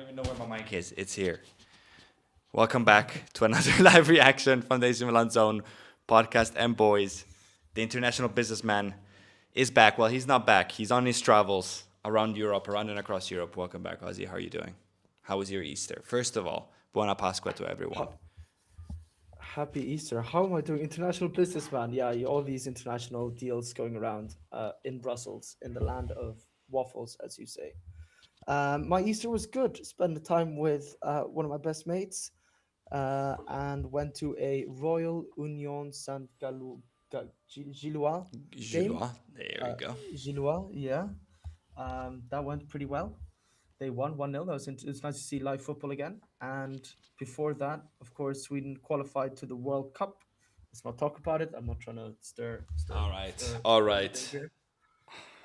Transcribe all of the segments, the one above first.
even know where my mic is. It's here. Welcome back to another live reaction from the AC Milan Zone podcast. And boys, the international businessman is back. Well, he's not back. He's on his travels around Europe, around and across Europe. Welcome back, Ozzy. How are you doing? How was your Easter? First of all, Buona Pasqua to everyone. Ha- Happy Easter. How am I doing? International businessman. Yeah, all these international deals going around in Brussels, in the land of waffles, as you say. My Easter was good. Spent the time with one of my best mates and went to a Royal Union Saint Gillois game. Gillois. There we Uh, go. Gillois, yeah. That went pretty well. They won 1-0. It's nice to see live football again. And before that, of course, Sweden qualified to the World Cup. Let's not talk about it. I'm not trying to All right. All stir anything right.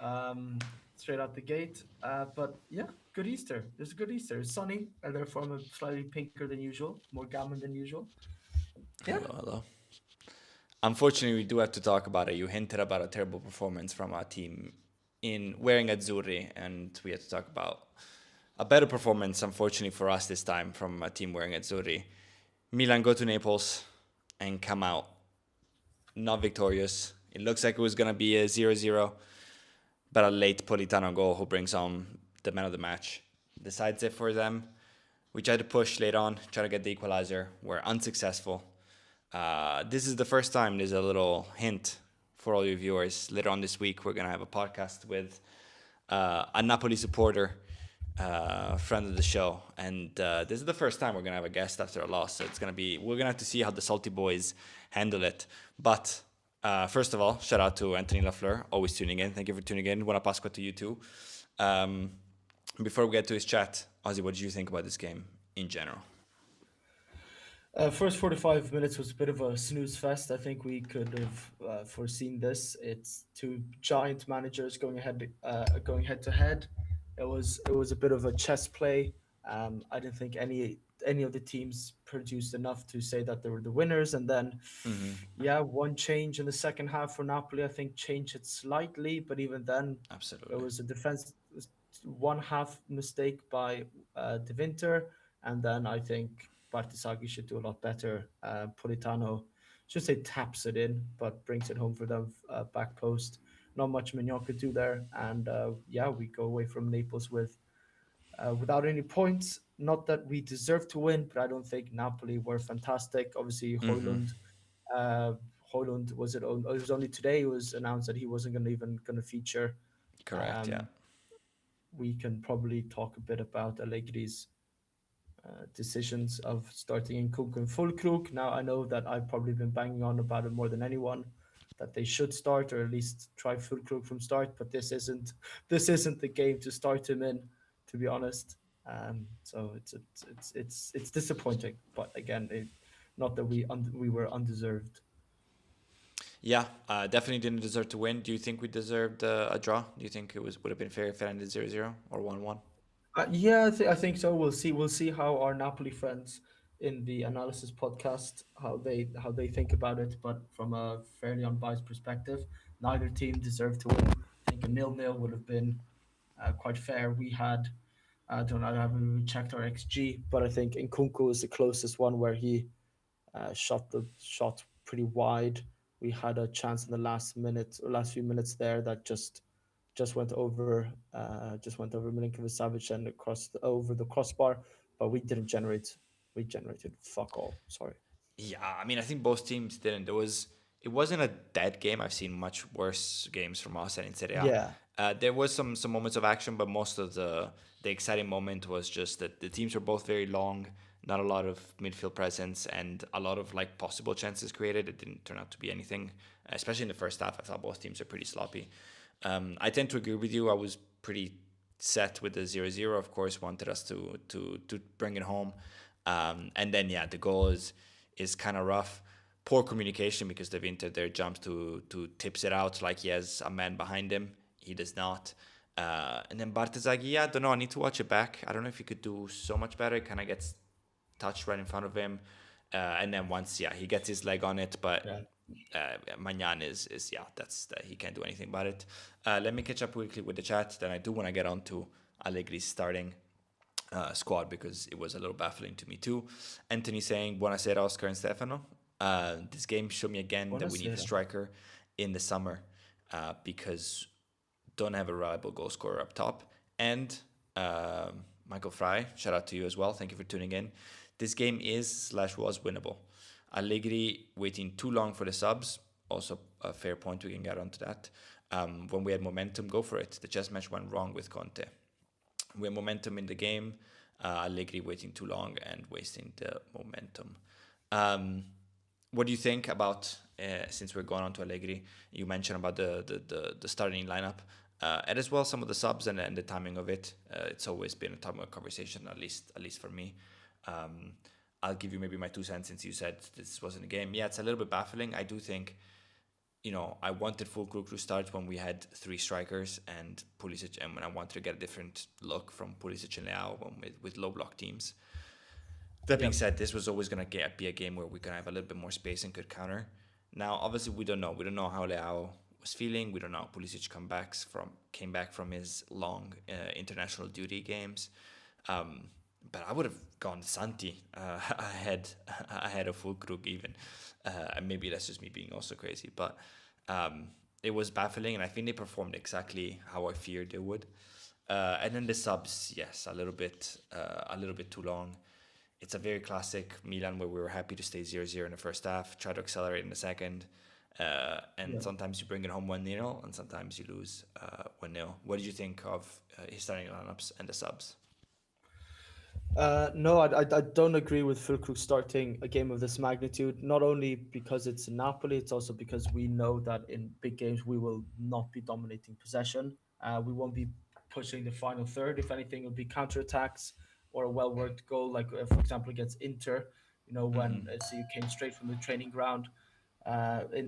here. Straight out the gate. But yeah, good Easter. It was a good Easter. It's sunny, and therefore I'm slightly pinker than usual, more gammon than usual. Yeah. Hello, hello. Unfortunately, we do have to talk about it. You hinted about a terrible performance from our team in wearing azzurri, and we had to talk about a better performance, unfortunately for us this time, from a team wearing azzurri. Milan go to Naples and come out not victorious. It looks like it was going to be a 0-0, but a late Politano goal who brings home the man of the match decides it for them. We tried to push late on, try to get the equalizer. We're unsuccessful. This is the first time. There's a little hint for all your viewers. Later on this week, we're going to have a podcast with a Napoli supporter, friend of the show. And this is the first time we're going to have a guest after a loss. So we're going to have to see how the Salty Boys handle it. But first of all, shout out to Anthony Lafleur, always tuning in. Thank you for tuning in. Buona Pasqua to you too. Before we get to his chat, Ozzy, what did you think about this game in general? First 45 minutes was a bit of a snooze fest. I think we could have foreseen this. It's two giant managers going head to head. It was a bit of a chess play. I didn't think any of the teams produced enough to say that they were the winners. And then, yeah, one change in the second half for Napoli. I think changed it slightly, but even then, it Absolutely. was a defense one half mistake by De Winter, and then I think Bartisagi should do a lot better. Politano should say taps it in, but brings it home for them back post. Not much Mignon could do there, and yeah, we go away from Naples without any points. Not that we deserve to win, but I don't think Napoli were fantastic. Obviously, uh, Hoylund it was only today it was announced that he wasn't going to feature. Correct, yeah. Um, we can probably talk a bit about Allegri's decisions of starting in Cook and Fulkrug. Now I know that I've probably been banging on about it more than anyone that they should start or at least try Fulkrug from start, but this isn't the game to start him in, to be honest. So it's disappointing, but again, not that we were undeserved. Yeah, definitely didn't deserve to win. Do you think we deserved a draw? Do you think it would have been fair if it ended 0-0 or 1-1? Yeah, I think so. We'll see how our Napoli friends in the analysis podcast how they think about it. But from a fairly unbiased perspective, neither team deserved to win. I think a nil-nil would have been quite fair. We had I don't know, I haven't really checked our XG, but I think Nkunku is the closest one where he shot the shot pretty wide. We had a chance in the last few minutes there that just went over Milinkovic Savic and over the crossbar, but we generated fuck all. Sorry. Yeah, I mean, I think both teams didn't. It wasn't a dead game. I've seen much worse games from us and in Serie A. Yeah, There was some moments of action, but most of the exciting moment was just that the teams were both very long, not a lot of midfield presence, and a lot of like possible chances created. It didn't turn out to be anything, especially in the first half. I thought both teams are pretty sloppy. I tend to agree with you. I was pretty set with the 0-0. Of course, wanted us to bring it home, and then yeah, the goal is kind of rough. Poor communication because De Winter there jumps to tips it out like he has a man behind him. He does not. And then Bartezaghi, yeah, I don't know. I need to watch it back. I don't know if he could do so much better. It kind of gets touched right in front of him. And then once, yeah, he gets his leg on it, but yeah. Magnan is yeah, he can't do anything about it. Let me catch up quickly with the chat. Then I do want to get on to Allegri's starting. squad, because it was a little baffling to me too. Anthony saying, Buonasera, Oscar and Stefano. This game showed me again that we need a Buonasera. striker in the summer, because don't have a reliable goal scorer up top. And Michael Fry, shout out to you as well. Thank you for tuning in. This game is/was winnable. Allegri waiting too long for the subs. Also a fair point. We can get onto that. When we had momentum, go for it. The chess match went wrong with Conte. We had momentum in the game. Allegri waiting too long and wasting the momentum. What do you think about, since we're going on to Allegri, you mentioned about the starting lineup, and as well some of the subs and the timing of it. It's always been a topic of conversation, at least for me. I'll give you maybe my 2 cents, since you said this wasn't a game. Yeah, it's a little bit baffling. I do think, I wanted Fulkrug to start when we had three strikers and Pulisic, and when I wanted to get a different look from Pulisic and Leao with low block teams. That being Yeah. said, this was always going to be a game where we can have a little bit more space and could counter. Now, obviously, we don't know. We don't know how Leao was feeling. We don't know how Pulisic came back from his long international duty games. But I would have gone Santi ahead of Fulkrug even. And maybe that's just me being also crazy. But it was baffling, and I think they performed exactly how I feared they would. And then the subs, yes, a little bit too long. It's a very classic Milan where we were happy to stay 0-0 in the first half, try to accelerate in the second, and Yeah. sometimes you bring it home 1-0, and sometimes you lose 1-0. What did you think of his starting lineups and the subs? No, I don't agree with Fulkrug starting a game of this magnitude. Not only because it's in Napoli, it's also because we know that in big games we will not be dominating possession. We won't be pushing the final third. If anything, it'll be counterattacks or a well worked goal, like for example against Inter. When you came straight from the training ground.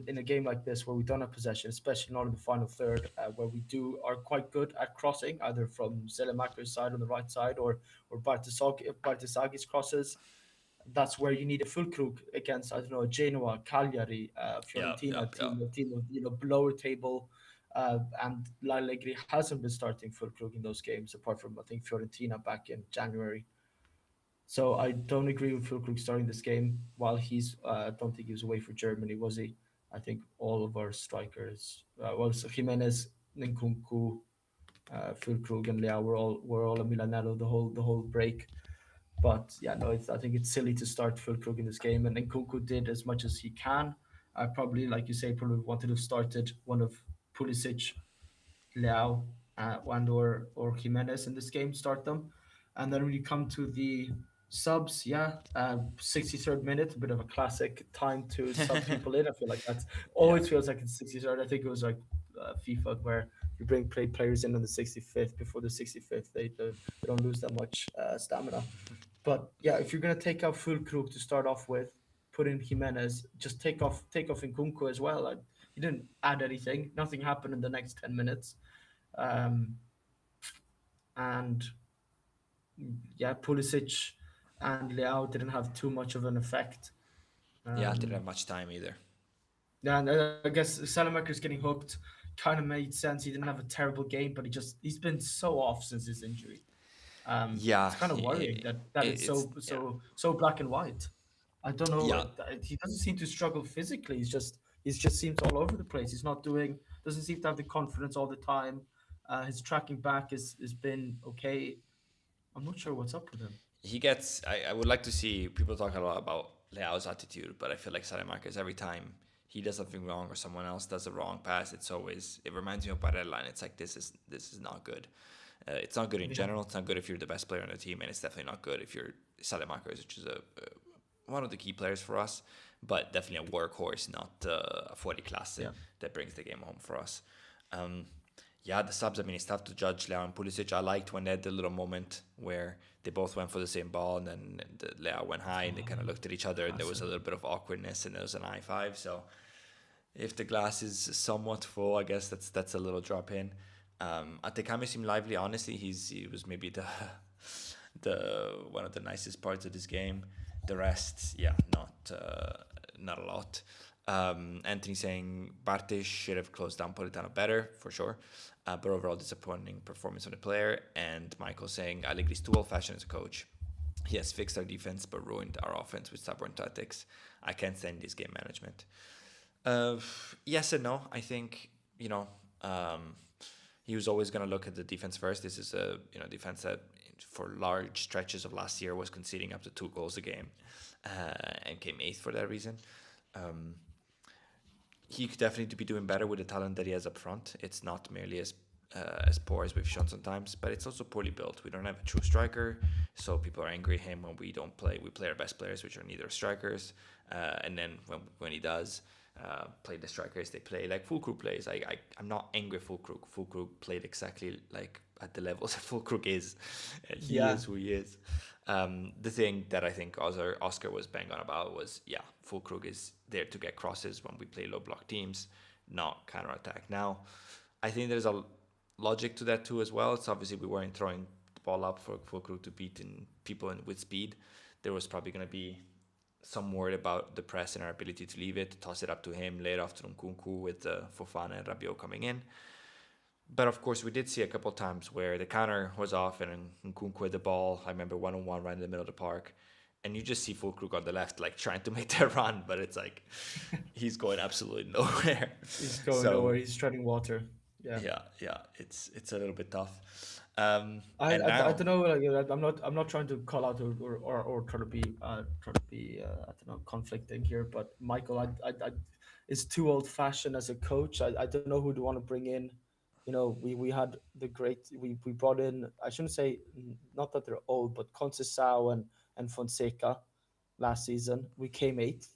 In a game like this where we don't have possession, especially not in the final third, where we are quite good at crossing, either from Selemaker's side on the right side or Bartisagi's crosses. That's where you need a full crook against, I don't know, Genoa, Cagliari, Yeah, Fiorentina, yeah, yeah. a team of lower table. And Allegri hasn't been starting full crook in those games, apart from I think Fiorentina back in January. So I don't agree with Fulkrug starting this game. While I don't think he was away for Germany, was he? I think all of our strikers, so Jimenez, Nkunku, Fulkrug, and Leao were all a Milanello the whole break. But yeah, no, I think it's silly to start Fulkrug in this game, and Nkunku did as much as he can. I probably, like you say, probably wanted to have started one of Pulisic, Leao, or Jimenez in this game, start them. And then when you come to the subs, yeah, 63rd minute, a bit of a classic time to sub people in. I feel like that's Yeah. always feels like it's 63rd. I think it was like FIFA where you play players in on the 65th before the 65th. They don't lose that much stamina. But yeah, if you're gonna take out Fulkrug to start off with, put in Jimenez, just take off Nkunku as well. You didn't add anything. Nothing happened in the next 10 minutes. Um, and yeah, Pulisic and Leao didn't have too much of an effect. Yeah, I didn't have Um, much time either. yeah, and I guess Salamaker's getting hooked kind of made sense. He didn't have a terrible game, but he's been so off since his injury. Yeah, It's kind of worrying that it's it's, yeah. so black and white. I don't know. Yeah, He doesn't seem to struggle physically. He's just seems all over the place. He's not doing doesn't seem to have the confidence all the time. His tracking back has been okay. I'm not sure what's up with him. he gets. I would like to see people talk a lot about Leao's attitude, but I feel like Salamakers, every time he does something wrong or someone else does a wrong pass, it reminds me of Barella, and it's like this is not good. It's not good in Yeah, general. It's not good if you're the best player on the team, and it's definitely not good if you're Salamakers, which is one of the key players for us, but definitely a workhorse, not a 40 class yeah, that brings the game home for us. Um, yeah, the subs, I mean, it's tough to judge Leao and Pulisic. I liked when they had the little moment where they both went for the same ball, and then Leao went high, and they kind of looked at each other, and there was classic. a little bit of awkwardness, and there was an high five. So if the glass is somewhat full, I guess that's a little drop in. Atekame seemed lively. Honestly, he was maybe the one of the nicest parts of this game. The rest, yeah, not a lot. Anthony saying Bartes should have closed down Politano better, for sure. But overall disappointing performance from the player. And Michael saying Allegri's too old-fashioned as a coach. He has fixed our defense but ruined our offense with stubborn tactics. I can't stand this game management. Uh, yes and no. I think um, he was always going to look at the defense first. This is a defense that for large stretches of last year was conceding up to 2 goals a game, and came eighth for that reason. Um, he could definitely be doing better with the talent that he has up front. It's not merely as poor as we've shown sometimes, but it's also poorly built. We don't have a true striker, so people are angry at him when we don't play. We play our best players, which are neither strikers, and then when he does play the strikers, they play like Fulkrug plays. I'm not angry at Fulkrug. Fulkrug played exactly like at the levels that Fulkrug is, and he Yeah, is who he is. The thing that I think Oscar was bang on about was, yeah, Fulkrug is there to get crosses when we play low block teams, not counter attack. Now, I think there's a logic to that too as well. It's obviously we weren't throwing the ball up for Fulkrug to beat people with speed. There was probably going to be some worry about the press and our ability to leave it, toss it up to him, lay it off to Nkunku with Fofana and Rabiot coming in. But of course, we did see a couple of times where the counter was off and Nkunku had the ball. I remember 1-on-1 right in the middle of the park. And you just see Fulkrug on the left, like trying to make that run, but it's like he's going absolutely nowhere. he's going So nowhere. He's treading water. Yeah. yeah, it's a little bit tough. I, And I, I now, don't know. Like, I'm not trying to call out or try to be I don't know, conflicting here. But Michael, I is too old fashioned as a coach. I don't know who to want to bring in. We had the great we brought in. I shouldn't say not that they're old, but Conceição and Fonseca last season. We came eighth.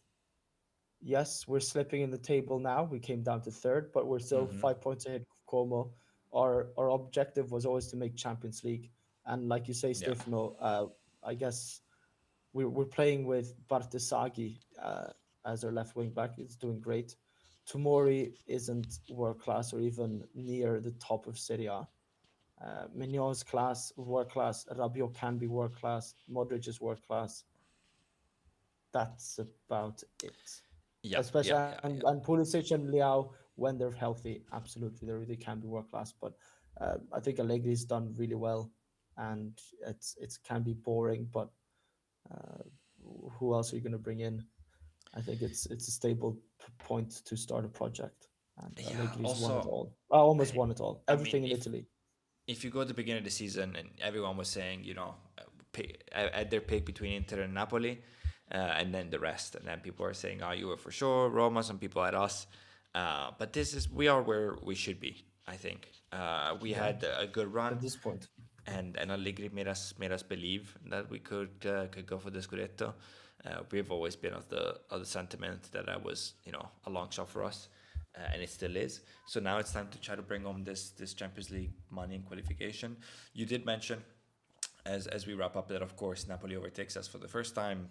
Yes, we're slipping in the table now. We came down to third, but we're still hmm 5 points ahead of Como. Our objective was always to make Champions League, and like you say, yeah, Stefano, I guess we're playing with Bartesaghi as our left wing back. It's doing great. Tomori isn't world class or even near the top of Serie A. Mignon's class, world class. Rabiot can be world class. Modric is world class. That's about it. yeah, Especially yeah, yeah, and yeah. Pulisic and Liao when they're healthy, absolutely they can be world class. But I think Allegri's done really well, and it can be boring. But uh, who else are you going to bring in? I think it's a stable point to start a project, and Yeah. Allegri's won it Also, all. Almost won it all. I mean, Everything in Italy. if you go at the beginning of the season and everyone was saying, at their pick between Inter and Napoli, and then the rest, and then people are saying, "Oh, you were for sure Roma." Some people had us, but we are where we should be. I think we Yeah, had a good run, at this point. and Allegri made us believe that we could go for the Scudetto. We've always been of the sentiment that was a long shot for us, and it still is. So now it's time to try to bring home this Champions League money and qualification. You did mention as we wrap up that of course Napoli overtakes us for the first time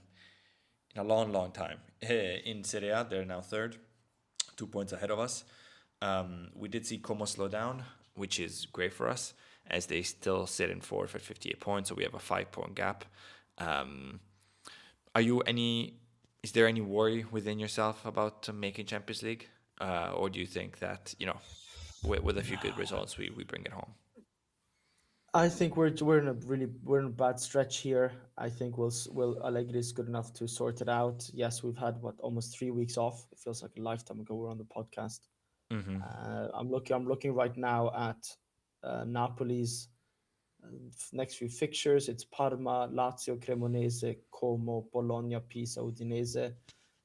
in a long, long time in Serie A. They're now third, 2 points ahead of us. We did see Como slow down, which is great for us, as they still sit in fourth at 58 points, so we have a 5 point gap. Um, are you any? Is there any worry within yourself about making Champions League, or do you think that with a few good results we bring it home? I think we're in a bad stretch here. I think will Allegri is good enough to sort it out. Yes, we've had almost 3 weeks off. It feels like a lifetime ago we're on the podcast. Mm-hmm. I'm looking right now at Napoli's next few fixtures. It's Parma, Lazio, Cremonese, Como, Bologna, Pisa, Udinese.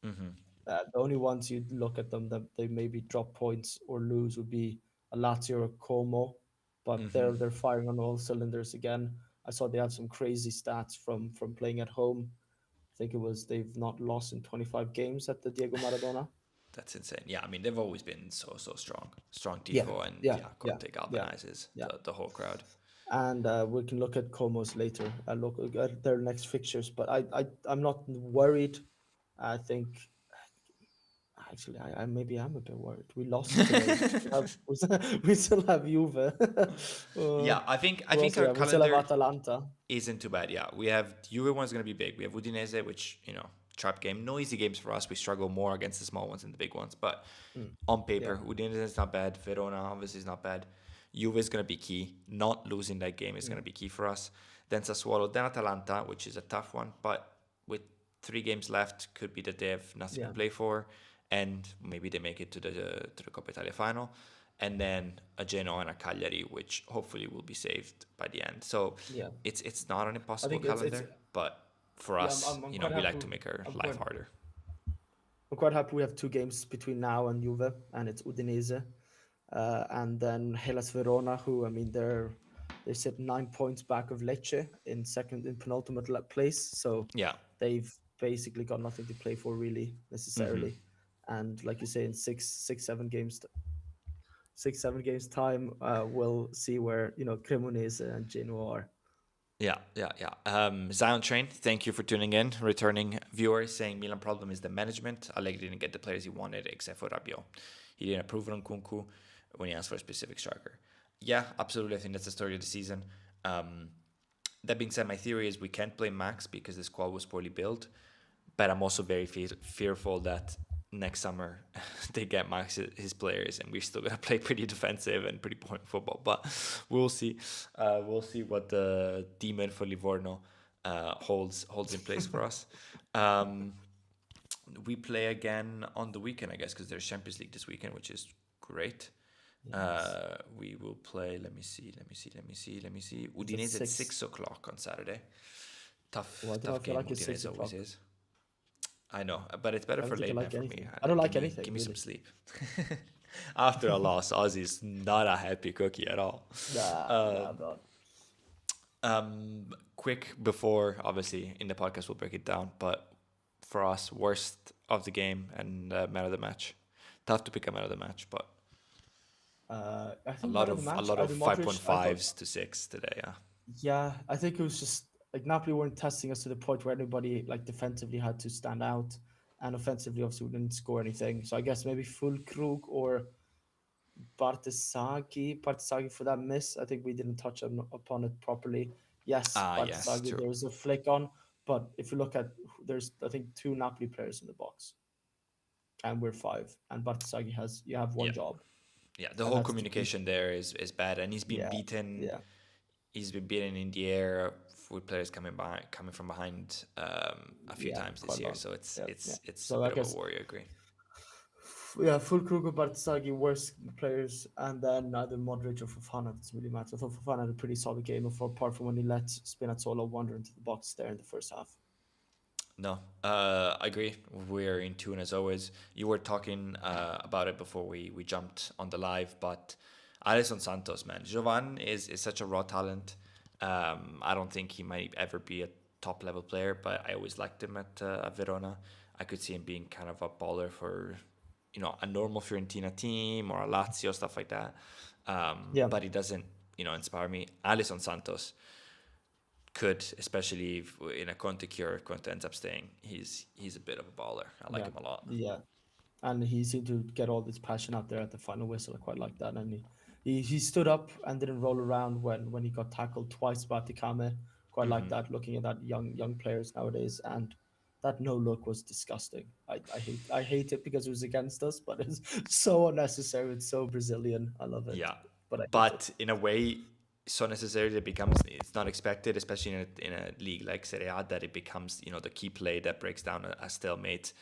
Mm-hmm. The only ones you'd look at them that they maybe drop points or lose would be a Lazio or Como, but Mm-hmm. they're firing on all cylinders again. I saw they have some crazy stats from playing at home. I think it was they've not lost in 25 games at the Diego Maradona. That's insane. Yeah, I mean they've always been so strong Yeah, tifo, and yeah, yeah, yeah, Conte yeah, galvanizes yeah. the whole crowd. And we can look at Como's later. Look at their next fixtures, but I'm not worried. I think actually, I maybe am a bit worried. We lost today. We still have Juve. Yeah, I Who else think do we our have? We still have calendar Atalanta. isn't too bad. Yeah, we have Juve one's gonna be big. We have Udinese, which trap game. No easy games for us. We struggle more against the small ones than the big ones. But Mm. on Yeah, paper, Udinese is not bad. Verona obviously is not bad. Juve is going to be key. Not losing that game is going mm. to be key for us. Then Sassuolo, then Atalanta, which is a tough one. But with 3 games left, could be that they have nothing to Yeah, play for, and maybe they make it to the Coppa Italia final. And then a Genoa and a Cagliari, which hopefully will be saved by the end. So yeah. it's not an I impossible think it's calendar, but for yeah. us, I'm quite we happy. like to make our I'm life quite harder. I'm quite happy we have 2 games between now and Juve, and it's Udinese, and then Hellas Verona, who I mean they sit 9 points back of Lecce in second in penultimate place, so Yeah. they've basically got nothing to play for really Mm-hmm. necessarily, and like you say, in 6 7 games time, we'll see where Cremonese and Genoa are. Yeah, yeah, yeah. Zion Train, thank you for tuning in. Returning viewer saying Milan problem is the management. Allegri didn't get the players he wanted except for Rabiot. He didn't approve on Kunku when he asked for a specific striker. Yeah, absolutely. I think that's the story of the season. Um, that being said, my theory is we can't blame Max because the squad was poorly built. But I'm also very fearful that next summer they get Max his players and we're still gonna play pretty defensive and pretty boring football. But we'll see. We'll see what the demon for Livorno holds in place for us. Um, we play again on the weekend, I guess, because there's Champions League this weekend, which is great. Yes. We will play. Let me see. It's at Udinese at 6. 6 o'clock on Saturday. Well, I don't know Tough if I game. like it six Udinese always o'clock. is. I know, but it's better I don't for think I late night like for me. anything. I don't like Give anything me some really. sleep. After a loss, Ozzy's not a happy cookie at all. Nah, Um, I'm not. Quick before, obviously, in the podcast we'll break it down. But for us, worst of the game and man of the match. Tough to pick a man of the match, but I a think lot man of the of a match, lot of either five point Modric. I thought, fives to six today. Yeah. yeah, I think it was just like Napoli weren't testing us to the point where anybody like defensively had to stand out, and offensively, obviously, we didn't score anything. So I guess maybe Fulkrug or Bartisagi for that miss. I think we didn't touch upon it properly. Yes, Ah, yes, Bartisagi, true. there was a flick on, but if you look at, there's I think 2 Napoli players in the box, and we're 5, and Bartisagi you have one Yeah, job, yeah. The and whole that's to keep. communication there is bad, and he's been Yeah, beaten. yeah, He's been beaten in the air with players coming from behind a few yeah, times this quite a year. lot. So it's Yeah, yeah. it's it's a So I bit of a guess worry. I agree. yeah, Fulkrug or Bartisagi worst players, and then either Modric or Fofana. Doesn't really matter. I thought Fofana had a pretty solid game, apart from when he let Spinazzola wander into the box there in the first half. No, I agree. We're in tune as always. You were talking about it before we jumped on the live, but Alison Santos, man, Jovan is such a raw talent. I don't think he might ever be a top level player, but I always liked him at Verona. I could see him being kind of a baller for, a normal Fiorentina team or a Lazio stuff like that. Yeah, But he doesn't, inspire me. Alison Santos could, especially if in a Conte cure, if Conte ends up staying. He's a bit of a baller. I like yeah, him a lot. yeah. And he seemed to get all this passion out there at the final whistle. I quite like that. And he stood up and didn't roll around when he got tackled twice by Tikame. Quite like Hmm. that. Looking at that young players nowadays, and that no look was disgusting. I hate it because it was against us, but it's so unnecessary. It's so Brazilian. I love it, Yeah, but I hate it. but in a way, so necessary that it becomes it's not expected, especially in a league like Serie A, that it becomes the key play that breaks down a stalemate.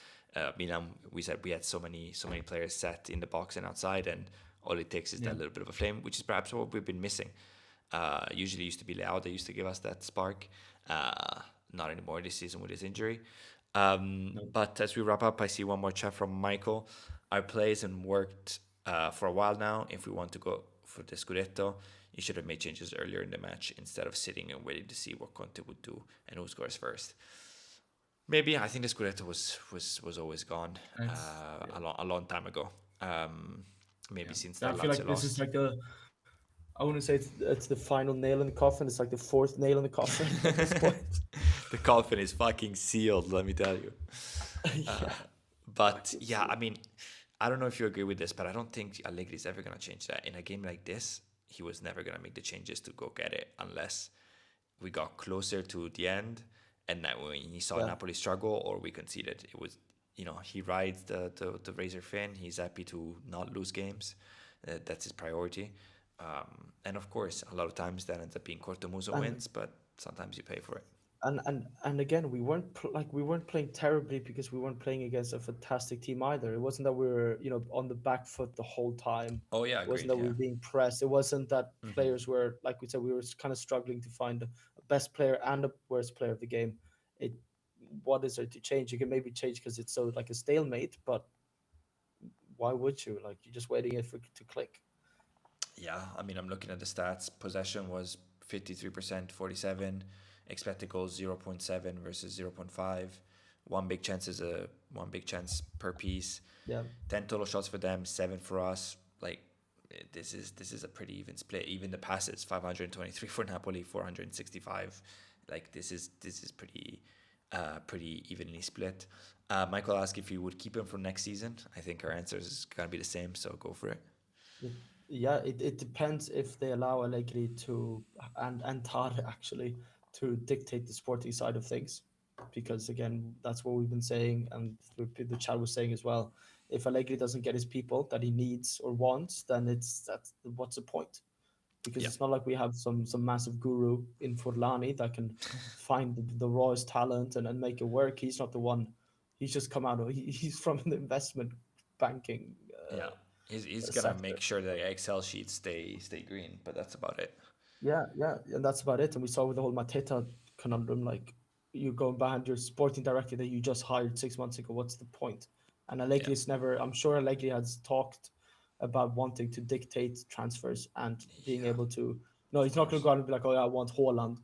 Milan, we said we had so many players set in the box and outside, and all it takes is Yeah, that little bit of a flame, which is perhaps what we've been missing. Usually used to be Leao that used to give us that spark. Not anymore this season with his injury. no, But as we wrap up, I see one more chat from Michael. Our plays and worked for a while now. If we want to go for the Scudetto, you should have made changes earlier in the match instead of sitting and waiting to see what Conte would do and who scores first. Maybe I think the Scudetto was always gone it's yeah, a long time ago. Maybe yeah. since I that feel Lazio like this is lost. like I wouldn't say it's the final nail in the coffin. It's like the fourth nail in the coffin at this point. The coffin is fucking sealed, let me tell you. Yeah, But fucking yeah, see. I mean, I don't know if you agree with this, but I don't think Allegri is ever going to change that. In a game like this, he was never going to make the changes to go get it unless we got closer to the end And that when he saw Yeah. Napoli struggle or we conceded, it was, he rides the razor fin. He's happy to not lose games. That's his priority. And of course, a lot of times that ends up being Cortomuso And wins, but sometimes you pay for it. and again, we weren't we weren't playing terribly because we weren't playing against a fantastic team either. It wasn't that we were, on the back foot the whole time. Oh yeah, It wasn't agreed. that we Yeah. were being pressed. It wasn't that players were, like we said, we were kind of struggling to find a best player and a worst player of the game. It What is there to change? You can maybe change because it's so like a stalemate, but why would you? Like you're just waiting it for to click. Yeah, I mean, I'm looking at the stats. Possession was 53%, 47. Expected goals 0.7 versus 0.5. One big chance per piece. Yeah. 10 total shots for them, 7 for us. Like this is a pretty even split. Even the passes, 523 for Napoli, 465. Like this is pretty evenly split. Michael asked if you would keep him for next season. I think our answer is gonna be the same, so go for it. It, yeah, it depends if they allow Allegri to and Todd actually to dictate the sporting side of things, because again, that's what we've been saying, and the chat was saying as well. If Allegri doesn't get his people that he needs or wants, then that's what's the point? Because Yeah, it's not like we have some massive guru in Forlani that can find the rawest talent and make it work. He's not the one. He's just come out of he's from the investment banking yeah. He's gonna sector. make sure that the Excel sheets stay green, but that's about it. Yeah, yeah, and that's about it. And we saw with the whole Mateta conundrum, like you go behind your sporting director that you just hired 6 months ago. What's the point? And Yeah, Allegri's never. I'm sure Allegri has talked about wanting to dictate transfers and being yeah, able to. No, of he's not going to course. go out and be like, "Oh, yeah, I want Haaland."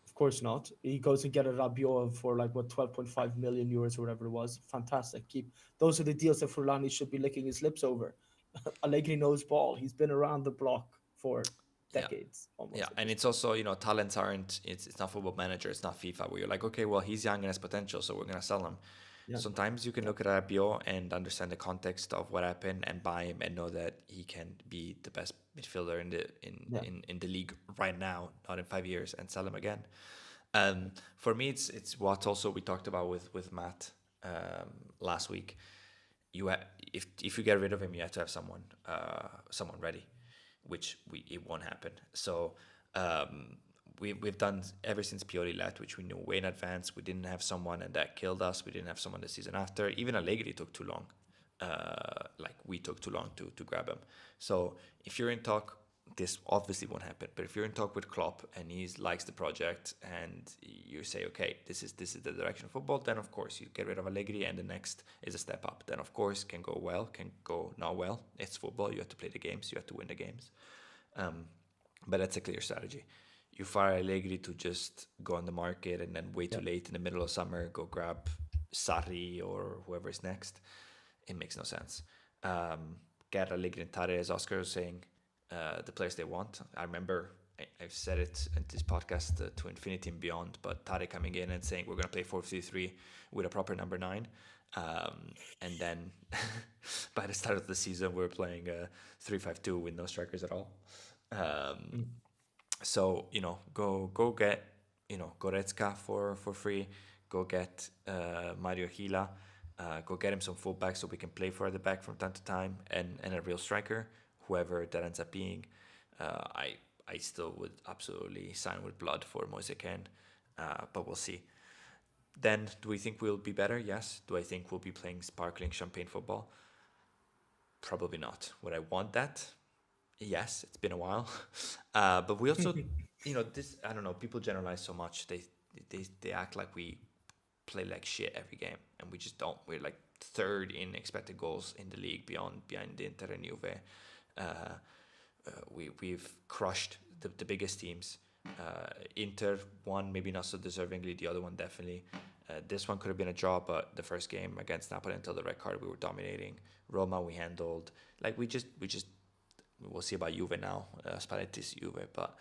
Of course not. He goes and get a Rabiot for like what 12.5 million euros or whatever it was. Fantastic. Keep those are the deals that Furlani should be licking his lips over. Allegri knows ball. He's been around the block for Yeah. decades Yeah, almost at and this it's point. also, talents aren't, it's not Football Manager, it's not FIFA, where you're like, okay, well, he's young and has potential, so we're gonna sell him. Yeah, Sometimes you can yeah, look at Rabiot and understand the context of what happened and buy him and know that he can be the best midfielder in the yeah, in the league right now, not in 5 years, and sell him again. For me, it's what also we talked about with Matt last week. If you get rid of him, you have to have someone ready, which it won't happen. So we've done ever since Pioli left, which we knew way in advance. We didn't have someone, and that killed us. We didn't have someone the season after. Even Allegri took too long. Like we took too long to grab him. So if you're in talk, this obviously won't happen. But if you're in talk with Klopp and he likes the project, and you say, okay, this is the direction of football, then of course you get rid of Allegri, and the next is a step up. Then of course can go well, can go not well. It's football. You have to play the games. You have to win the games. Um, but that's a clear strategy. You fire Allegri to just go on the market and then wait yeah, too late in the middle of summer, go grab Sarri or whoever is next. It makes no sense. Get Allegri and Tare, as Oscar was saying, the players they want. I remember I've said it in this podcast to infinity and beyond, but Tare coming in and saying we're going to play 4-3-3 with a proper number 9. And then by the start of the season, we're playing 3-5-2 with no strikers at all. Um, mm, so go get Goretzka for free. Go get Mario Gila. Go get him some fullbacks so we can play for the back from time to time, and a real striker, whoever that ends up being. I still would absolutely sign with blood for Moise Kean, but we'll see. Then, do we think we'll be better? Yes. Do I think we'll be playing sparkling champagne football? Probably not. Would I want that? Yes, it's been a while. But we also, this, I don't know, people generalize so much. They act like we play like shit every game, and we just don't. We're like third in expected goals in the league behind Inter and Juve. We've crushed the biggest teams. Inter one maybe not so deservingly, the other one definitely. This one could have been a draw, but the first game against Napoli until the red card we were dominating. Roma we handled. Like we just we'll see about Juve now. Spalletti's Juve, but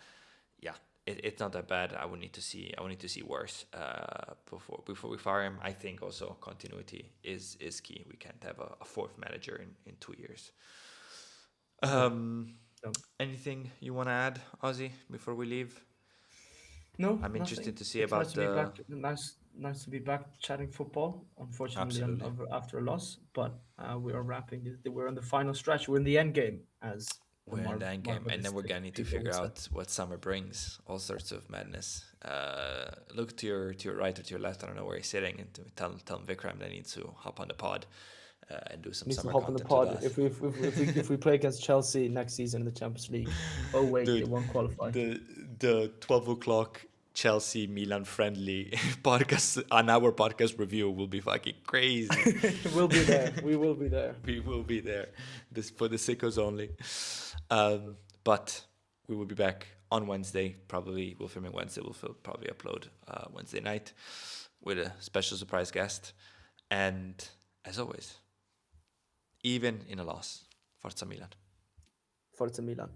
yeah, it's not that bad. I would need to see worse before we fire him. I think also continuity is key. We can't have a fourth manager in 2 years. yeah, Um, yeah. Anything you want to add, Ozzy, before we leave? No, I'm nothing. interested to see It's nice about to be back. the. Nice to be back chatting football. Unfortunately, Absolutely. after a loss, but we are wrapping it. We're in the final stretch. We're in the end game, as the We're in the end game, and then we're Marvelistic gonna need to people figure would say. out what summer brings. All sorts of madness. Look to your right or to your left. I don't know where he's sitting, and tell Vikram they need to hop on the pod and do some Needs to summer hop on the content with pod us. if we play against Chelsea next season in the Champions League. Oh wait, they Dude, won't qualify. the 12 o'clock Chelsea Milan friendly podcast on our podcast review will be fucking crazy. We'll be there. We will be there. We will be there. This for the sickos only. But we will be back on Wednesday. Probably we'll film it Wednesday. Probably upload Wednesday night with a special surprise guest. And as always, even in a loss, Forza Milan. Forza Milan.